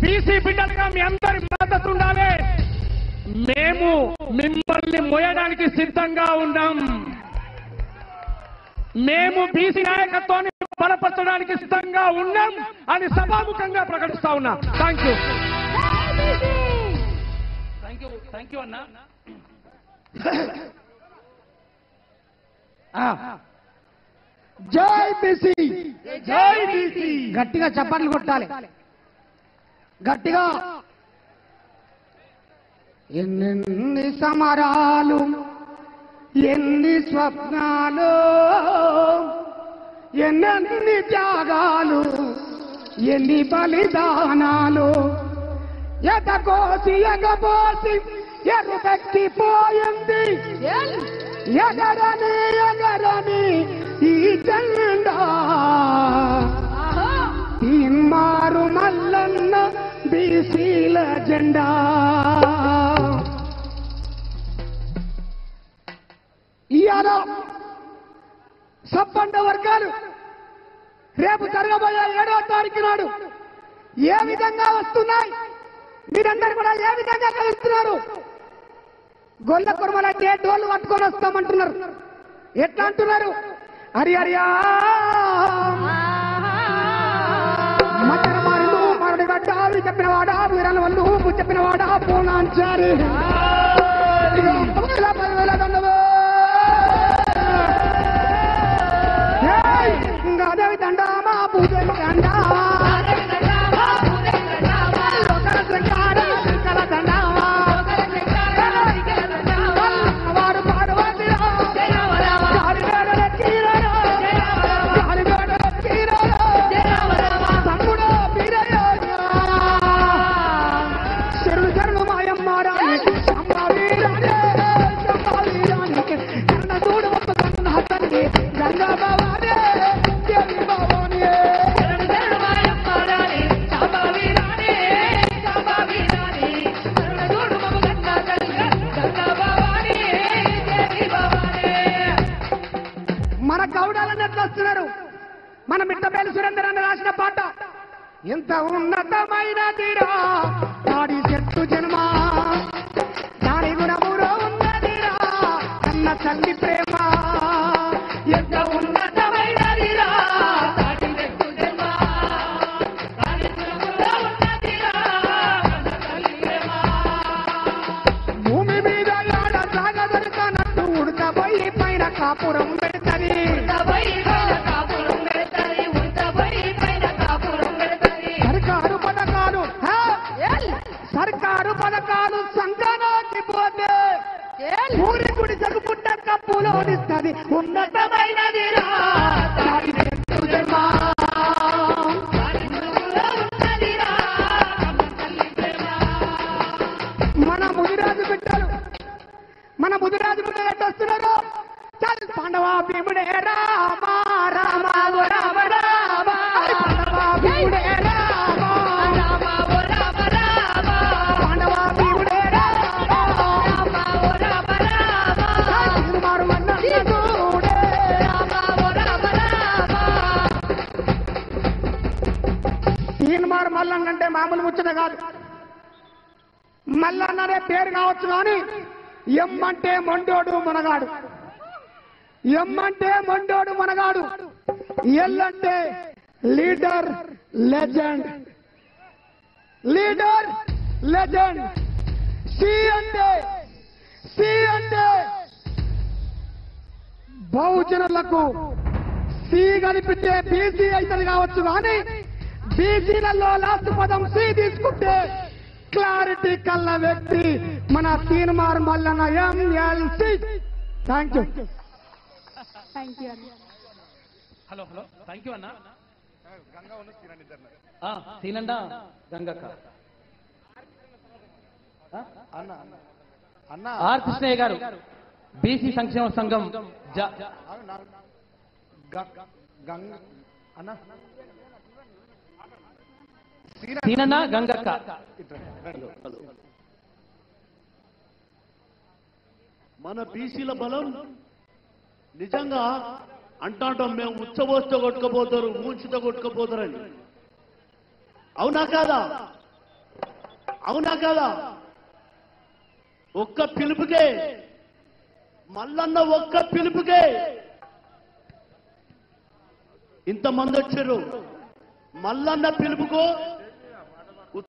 BC బిడ్డలుగా మీ అందరి మద్దతు ఉండాలి. మేము మిమ్మల్ని మోయడానికి సిద్ధంగా ఉన్నాం. మేము బీసీ నాయకత్వాన్ని బలపరచడానికి సిద్ధంగా ఉన్నాం అని సభాముఖంగా ప్రకటిస్తా ఉన్నా. థ్యాంక్ యూ అన్నా. జై బీసీ, జై బీసీ. గట్టిగా చప్పట్లు కొట్టాలి, గట్టిగా. ఎన్నెన్ని సమరాలు, ఎన్ని స్వప్నాలు, ఎన్నెన్ని త్యాగాలు, ఎన్ని బలిదానాలు, ఎదకోసి ఎగబోసి ఎరుపెక్కిపోయింది ఎగరని ఎగరని ఈ జెండా. తీన్మారు మల్లన్న బీసీల జెండా. ఇవాళ సబ్బండ వర్గాలు రేపు జరగబోయే 7వ తారీఖు నాడు ఏ విధంగా వస్తున్నాయి, మీరందరూ కూడా ఏ విధంగా కలుస్తున్నారు? గొల్ల కుర్మలంటే డోళ్ళు పట్టుకొని వస్తామంటున్నారు. ఎట్లా అంటున్నారు? హరి హరియా మచ్చర మారు మరుడు గడ్డ చెప్పిన వాడా వీరల వల్లు చెప్పిన వాడా పూనాంచారి అదేవి దండా మా పూజ దండా మన మిట్టపల్లి సురేందర్ అని రాసిన పాట ఎంత ఉన్నతమైనదిరా నాడి చెట్టు జన్మ, దాని గుణములో ఉన్నదిరా అన్న తల్లి ప్రేమ. ఎంత ఉన్నతమైనదిరా నాడి చెట్టు జన్మ, దాని గుణములో ఉన్నదిరా అన్న తల్లి ప్రేమ. భూమి మీద ఆడ సాగదొరకనట్టు ఉడకబోయి పైన కాపురం పెడతది. సర్కారు పథకాలు సంఘానికి పోతే ఊరి గుడి జరుగుపుట్ట కప్పులోనిస్తుంది. ఉన్నతమైనది మన ముదిరాజు బిడ్డలు, మన ముదిరాజు బిడ్డలు ఎట్టొస్తున్నారు? పాండవ భీముడే రామ రామ రామ రామ, పాండవ భీముడే రామ రామ రామ రామ, పాండవ భీముడే రామ రామ రామ రామ, తీర్మారు మన్నూడే రామ రామ రామ. తీర్మారు మల్లన్న అంటే మామూలు ముచ్చట కాదు. మల్లన్న అనే పేరు కావచ్చు కానీ ఎమ్మంటే మొండోడు మనగాడు, ఎమ్మంటే మొండోడు మనగాడు, ఎల్లంటే leader legend, leader legend. C అంటే బహుజనులకు సి కనిపిస్తే బీసీ అవుతుంది కావచ్చు కానీ బీసీలలో లాస్ట్ పదం సి తీసుకుంటే క్లారిటీ కల్ల వ్యక్తి మన Teenmaar Mallanna MLC. Thank you. Hello thank you అన్న. సీనండా గంగక్క ఆర్ కృష్ణయ్య గారు బీసీ సంక్షేమ సంఘం సీనన్న గంగక్క. మన బీసీల బలం నిజంగా అంటాం మేము ఉచ్చబోస్తే కొట్టుకపోతారు, ఊంచితో కొట్టుకపోతారని. అవునా కాదా? అవునా కదా? ఒక్క పిలుపుకే, మల్లన్న ఒక్క పిలుపుకే ఇంతమంది వచ్చారు. మల్లన్న పిలుపుకో